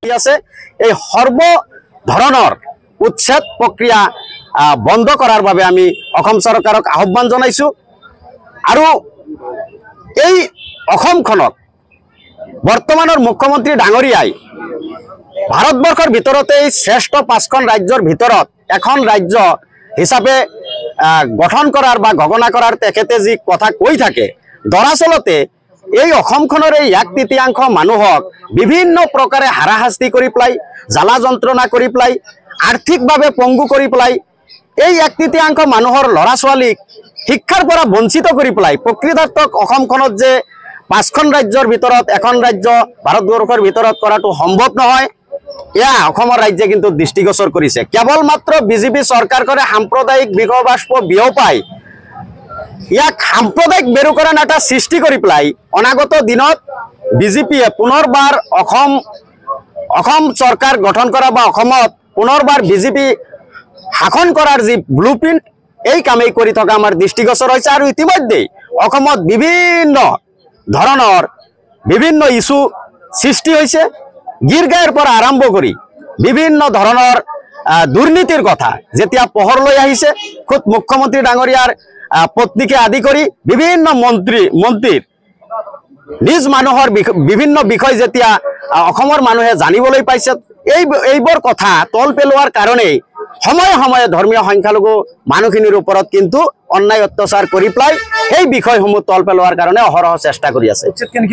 আছে এই সৰ্ব ধৰণৰ উচ্ছেদ প্ৰক্ৰিয়া বন্ধ কৰাৰ বাবে আমি অসম চৰকাৰক আহ্বান জনাইছো আৰু এই অসমখনক বৰ্তমানৰ মুখ্যমন্ত্ৰী ডাঙৰীয়াই ভাৰতবৰ্ষৰ ভিতৰতে শ্ৰেষ্ঠ 5খন ৰাজ্যৰ ভিতৰত এখন ৰাজ্য হিচাপে গঠন কৰাৰ বা গণনা কৰাৰ তেখেতে যি কথা কৈ থাকে দৰাচলতে এই অসমখনৰ এই 1/3 মানুহক বিভিন্ন প্ৰকাৰে হাৰাশাস্তি কৰি পেলাই জ্বালা যন্ত্ৰণা কৰি পেলাই আৰ্থিকভাৱে পংগু কৰি পেলাই এই 1/3 মানুহৰ ল'ৰা ছোৱালীক শিক্ষাৰ পৰা বঞ্চিত কৰি পেলাই প্ৰকৃতাৰ্থত অসমখনত যে 5খন ৰাজ্যৰ ভিতৰত এখন ৰাজ্য ভাৰতবৰ্ষৰ ভিতৰত কৰাটো সম্ভৱ নহয় এয়া অসমৰ ৰাজ্যে কিন্তু দৃষ্টিগোচৰ কৰিছে কেৱল মাত্ৰ বিজেপি চৰকাৰখনে সাম্প্ৰদায়িক বিষবাষ্প বিয়পাই ইয়াক সাম্প্ৰদায়িক মেৰুকৰণ এটা সৃষ্টি কৰি পেলাই অনাগত দিনত বিজেপিয়ে পুনৰবাৰ অসম চৰকাৰ গঠন কৰা বা অসমত পুনৰবাৰ বিজেপি শাসন কৰাৰ যি ব্লুপ্ৰিণ্ট এই কামেই কৰি থকা আমাৰ দৃষ্টিগোচৰ হৈছে আৰু ইতিমধ্যে অসমত বিভিন্ন ধৰণৰ বিভিন্ন ইস্যু সৃষ্টি হৈছে গিৰগাঁৱৰ পৰা আৰম্ভ কৰি বিভিন্ন ধৰণৰ দুৰ্নীতিৰ কথা যেতিয়া পোহৰলৈ আহিছে খুদ মুখ্যমন্ত্ৰী ডাঙৰীয়াৰ পত্নীকে আদি কৰি বিভিন্ন মন্ত্ৰীৰ নিজ মানুহৰ বিভিন্ন বিষয় যেতিয়া অসমৰ মানুহে জানিবলৈ পাইছে এইবোৰ কথা তল পেলোৱাৰ কাৰণে সময়ে সময়ে ধৰ্মীয় সংখ্যালঘু মানুহখিনিৰ ওপৰত কিন্তু অন্যায় অত্যাচাৰ কৰি পেলাই এই বিষয়সমূহ তল পেলোৱাৰ কাৰণে অহৰহ চেষ্টা কৰি আছে।